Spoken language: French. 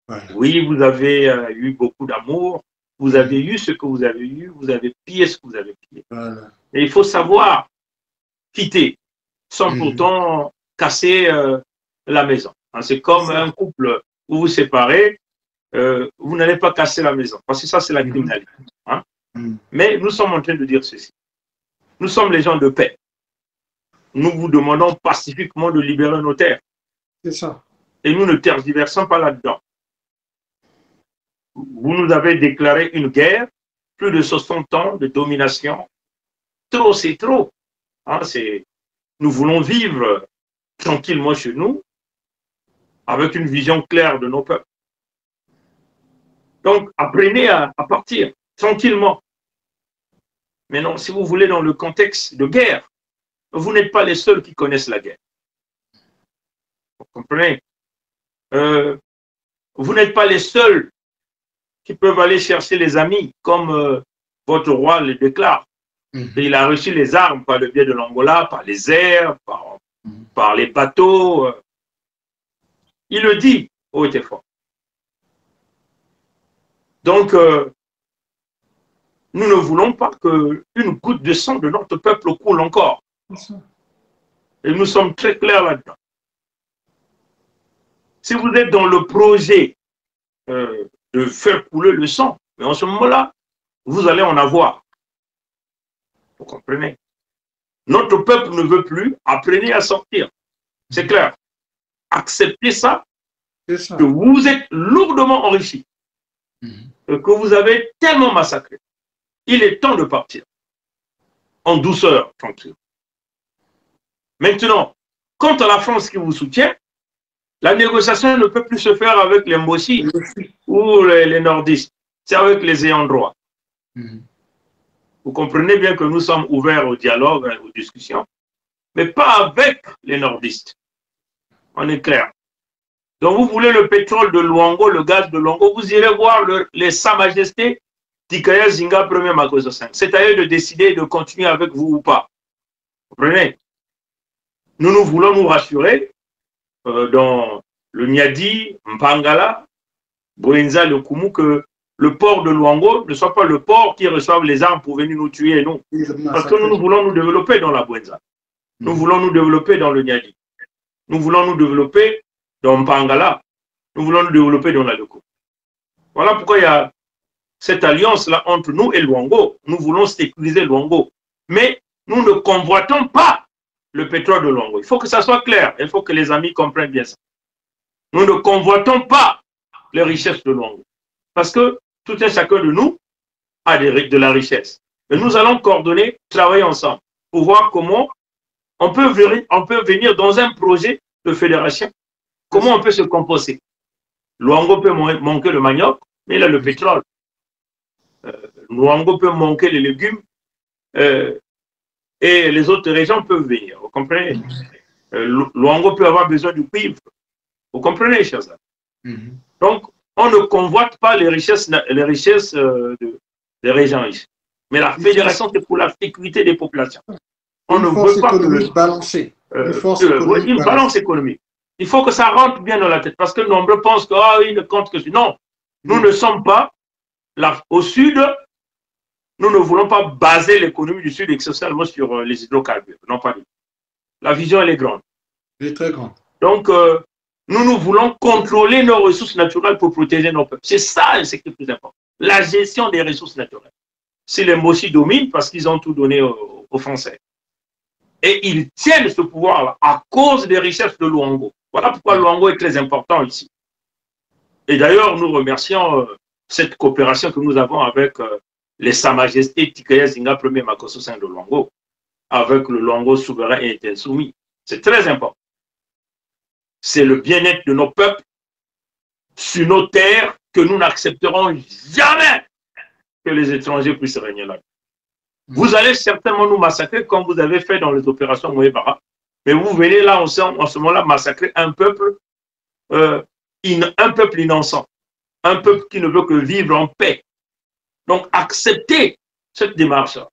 Voilà. Oui, vous avez eu beaucoup d'amour, vous avez eu ce que vous avez eu, vous avez pillé ce que vous avez pillé. Voilà. Et il faut savoir quitter sans pourtant casser la maison. Hein, c'est comme un couple où vous vous séparez, vous n'allez pas casser la maison, parce que ça, c'est la criminalité. Hein. Mais nous sommes en train de dire ceci. Nous sommes les gens de paix. Nous vous demandons pacifiquement de libérer nos terres. C'est ça. Et nous ne tergiversons pas là-dedans. Vous nous avez déclaré une guerre, plus de 60 ans de domination. Trop, c'est trop. Hein, nous voulons vivre tranquillement chez nous, avec une vision claire de nos peuples. Donc, apprenez à partir tranquillement. Mais non, si vous voulez, dans le contexte de guerre, vous n'êtes pas les seuls qui connaissent la guerre. Vous comprenez? Vous n'êtes pas les seuls qui peuvent aller chercher les amis, comme votre roi le déclare. Il a reçu les armes par le biais de l'Angola, par les airs, par les bateaux. Il le dit haut et fort. Donc, nous ne voulons pas qu'une goutte de sang de notre peuple coule encore. Et nous sommes très clairs là-dedans. Si vous êtes dans le projet de faire couler le sang, mais en ce moment-là, vous allez en avoir. Vous comprenez? Notre peuple ne veut plus, apprenez à sortir. C'est clair. Acceptez ça, que vous êtes lourdement enrichis, que vous avez tellement massacré. Il est temps de partir. En douceur, tranquille. Maintenant, quant à la France qui vous soutient, la négociation ne peut plus se faire avec les Mossi ou les nordistes. C'est avec les ayants droit. Vous comprenez bien que nous sommes ouverts au dialogue, aux discussions, mais pas avec les nordistes. On est clair. Donc vous voulez le pétrole de Luango, le gaz de Luango, vous irez voir les Sa Majesté Dikaya Zinga premier Makoso 5. C'est à eux de décider de continuer avec vous ou pas. Vous comprenez? Nous voulons nous rassurer dans le Niadi, Mpangala, Bouenza, le Kumu, que le port de Luango ne soit pas le port qui reçoit les armes pour venir nous tuer, non. Parce que nous voulons nous développer dans la Bouenza. Nous voulons nous développer dans le Niadi. Nous voulons nous développer dans Mpangala. Nous voulons nous développer dans la Loko. Voilà pourquoi il y a cette alliance-là entre nous et Luango. Nous voulons sécuriser Luango. Mais nous ne convoitons pas le pétrole de Luango. Il faut que ça soit clair. Il faut que les amis comprennent bien ça. Nous ne convoitons pas les richesses de Luango. Parce que tout un chacun de nous a de la richesse. Et nous allons coordonner, travailler ensemble pour voir comment on peut venir dans un projet de fédération. Comment on peut se composer? Luango peut manquer le manioc, mais il a le pétrole. Luango peut manquer les légumes et les autres régions peuvent venir. Vous comprenez? Luango peut avoir besoin du cuivre. Vous comprenez, chers amis? Donc, on ne convoite pas les richesses des régions riches. Mais la fédération, c'est pour la sécurité des populations. On ne veut pas une balance économique. Il faut que ça rentre bien dans la tête. Parce que nombreux pensent qu'il ne compte que... Non, nous ne sommes pas là. Au sud, nous ne voulons pas baser l'économie du sud essentiellement sur les hydrocarbures. Non, pas du tout. La vision, elle est grande. Elle est très grande. Donc, nous voulons contrôler nos ressources naturelles pour protéger nos peuples. C'est ça ce qui est plus important. La gestion des ressources naturelles. Si les Mossi dominent, parce qu'ils ont tout donné aux Français. Et ils tiennent ce pouvoir-là à cause des richesses de Luango. Voilà pourquoi Luango est très important ici. Et d'ailleurs, nous remercions cette coopération que nous avons avec les Sa Majesté Tikaya Zinga premier Makoso 5 de Luango, avec le Luango souverain et insoumis. C'est très important. C'est le bien-être de nos peuples sur nos terres que nous n'accepterons jamais que les étrangers puissent régner là. Vous allez certainement nous massacrer comme vous avez fait dans les opérations Moébara, mais vous venez là en ce moment-là massacrer un peuple innocent, un peuple qui ne veut que vivre en paix. Donc acceptez cette démarche-là.